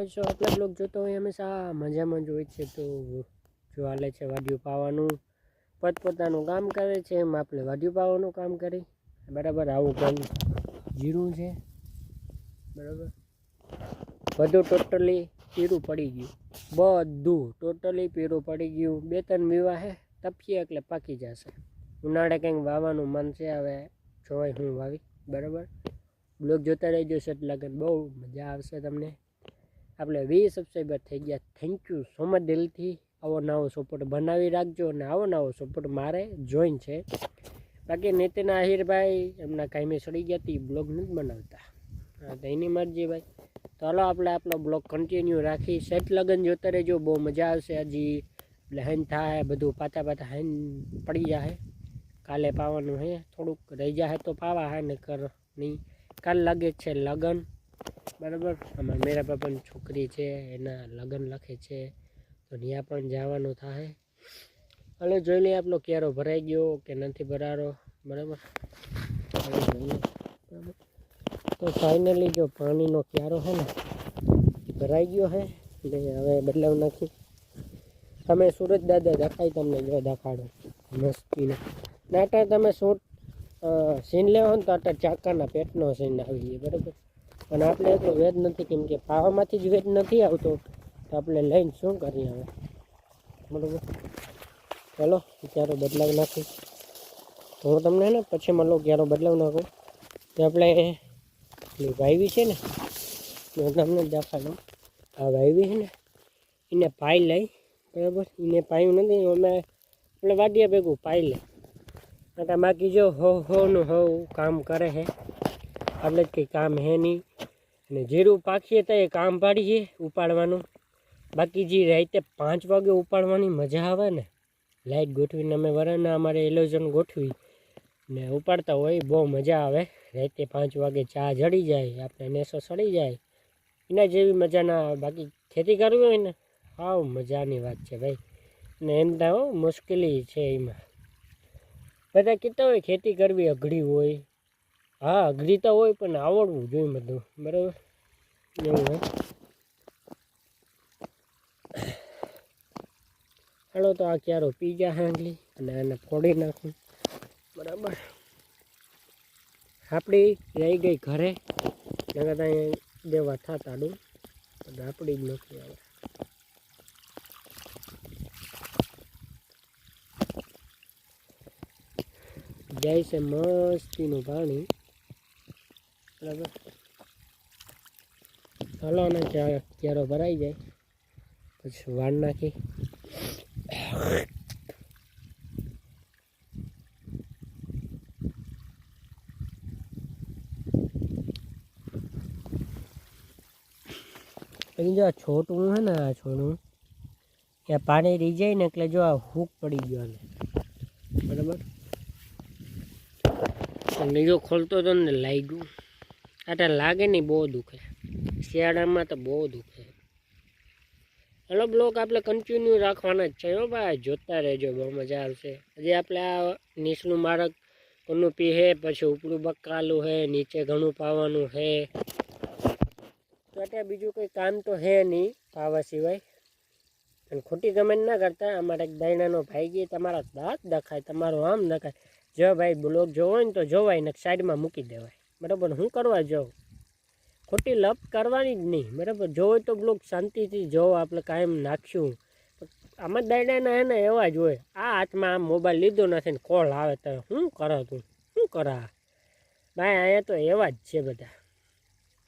ગાઈસો આપણા બ્લોગ જોતો હોય હંમેશા મજામાં જ હોય છે, તો જો હાલે છે વાડિયું પાવાનું, પોતપોતાનું કામ કરે છે, એમ આપણે વાડિયું પાવાનું કામ કરી બરાબર. આવું કામ જીરું છે બરાબર, બધું ટોટલી પીરું પડી ગયું, બધું ટોટલી પીરું પડી ગયું. 2-3 વીઘા હે તપીએ એટલે પાકી જશે. ઉનાળે કંઈક વાવવાનું મન છે, હવે જોવાય હું વાવી બરાબર. બ્લોગ જોતા રહેજો, સેટ લાગે બહુ મજા આવશે તમને. આપણે 20 સબસ્ક્રાઈબર થઈ ગયા, થેન્ક યુ સો મચ દિલથી. આવો નવો સપોર્ટ બનાવી રાખજો, અને આવો નવો સપોર્ટ મારે જોઈન છે. બાકી નીતિન આહિરભાઈ એમના કાંઈ સડી ગયા હતી, બ્લોગ નથી બનાવતા, હા તો એની મરજી ભાઈ. તો હાલો આપણે આપણો બ્લોગ કન્ટિન્યુ રાખી, સેટ લગન જોતા રહેજો, બહુ મજા આવશે. હજી એટલે હેન થાય બધું, પાતા હેન પડી જાય. કાલે પાવાનું હે, થોડુંક રહી જાય તો પાવા હે, ને કર નહીં. કાલ લાગે છે લગન બરાબર. અમારા મેરા બાપાની છોકરી છે, એના લગ્ન લખે છે, તો ત્યાં પણ જવાનું થાય. હાલો જોઈ લઈએ આપણો ક્યારો ભરાઈ ગયો કે નથી ભરારો બરાબર. તો ફાઇનલી જો પાણીનો ક્યારો છે ને ભરાઈ ગયો છે, એટલે હવે બદલાવ નાખી. તમે સુરત દાદા દેખાય તમને, જો દેખાડો મસ્તીને. નાટા તમે શૂટ સીન લેવો ને તો આટા ચાકાના પેટનો સીન આવી જાય બરાબર. પણ આપણે એટલો વેદ નથી, કેમ કે પાવામાંથી જ વેદ નથી આવતો, તો આપણે લઈને શું કરીએ હવે બરાબર. ચાલો ક્યારો બદલાવ નાખું, તો હું તમને ને પછી મળો ક્યારો બદલાવ નાખું. તો આપણે વાયવી છે ને, હું તમને દેખાડું. આ વાયવી છે ને એને પાઈ લઈ બરાબર. એને પાયું નથી, અમે આપણે વાડિયા ભેગું પાઈ લે. એટલે બાકી જો હોનું કામ કરે છે, આપણે જ કંઈ કામ હે નહીં. અને જીરું પાકીએ તો એ કામ પાડીએ ઉપાડવાનું. બાકી જે રાતે 5 વાગે ઉપાડવાની મજા આવે ને, લાઇટ ગોઠવીને અમે વરાના અમારે એલોઝન ગોઠવી ને ઉપાડતા હોય, બહુ મજા આવે. રાતે 5 વાગે ચા જડી જાય, આપણે નેસો સડી જાય, એના જેવી મજા ના આવે. બાકી ખેતી કરવી હોય ને, હાવ મજાની વાત છે ભાઈ. ને એમ તો મુશ્કેલી છે એમાં. બધા કહેતા હોય ખેતી કરવી અઘરી હોય, હા અઘરી તો હોય, પણ આવડવું જોઈએ બધું બરાબર. એવું હોય. હાલો તો આ ક્યારો પી ગયા હાંડલી, અને આને ફોડી નાખું બરાબર. આપણી રહી ગઈ ઘરે, નકર ત્યાં દેવા થતાડું, પણ આપણી જ નથી આવે. જાય છે મસ્તીનું પાણી બરાબર. હાલો ને ક્યારો ભરાઈ જાય પછી વાળ નાખી. પછી જો આ છોટું હે ને, આ છોડું ત્યાં પાણી રહી જાય ને, એટલે જો આ હૂક પડી ગયો ને બરાબર. નીજો ખોલતો હતો ને લાગ્યું, આટા લાગે નહીં, બહુ દુખે. શિયાળામાં તો બહુ દુખે. હલો બ્લોક આપણે કન્ટિન્યુ રાખવાના જ છે હો ભાઈ, જોતા રહેજો, બહુ મજા આવશે. હજી આપણે આ નીચલું મારક કોનું પી હે, પછી ઉપરું બકાલું હે, નીચે ઘણું પાવાનું હે. તો અત્યારે બીજું કોઈ કામ તો હે નહીં પાવા સિવાય. અને ખોટી કમેન્ટ ના કરતા. અમારા એક દાયણાનો ભાઈ ગઈ, તમારા દાંત દેખાય, તમારું આમ દેખાય. જો ભાઈ બ્લોગ જોવો હોય ને તો જોવાય, ને સાઈડમાં મૂકી દેવાય બરાબર. હું કરવા જાઉં, ખોટી લપ કરવાની જ નહીં બરાબર. જોવો તો બ્લોગ શાંતિથી જોવો, આપણે કાયમ નાખ્યું. આમાં દાયડાના હે ને એવા જ હોય. આ હાથમાં આમ મોબાઈલ લીધો નથી ને કોલ આવે તો શું કરો તું, શું કરા ભાઈ. અહીંયા તો એવા જ છે બધા.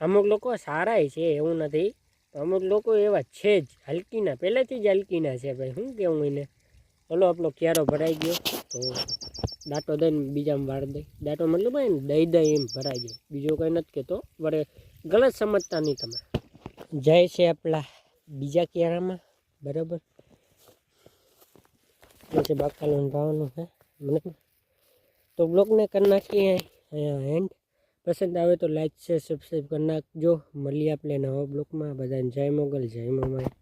અમુક લોકો સારાય છે એવું નથી, અમુક લોકો એવા છે જ હલકીના, પહેલેથી જ હલકીના છે ભાઈ. શું કેવું એને. ચલો આપણો ક્યારો ભરાઈ ગયો, તો દાંટો દઈને બીજામાં વાળ દઈ. દાંટો મતલબ ભાઈ દઈ એમ ભરાઈ જાય, બીજો કંઈ નથી કહેતો. વરે ગલત સમજતા નહીં તમે. જાય છે આપણા બીજા ક્યારામાં બરાબર. પછી બાકાલું ભાવનું છે મને. તો બ્લોગને કરી નાખીએ અહીંયા એન્ડ. પસંદ આવે તો લાઈક છે, સબસ્ક્રાઈબ કરી નાખજો. મળીએ આપણે નવા બ્લોગમાં. બધાને જય મોગલ, જય મોમાઈ.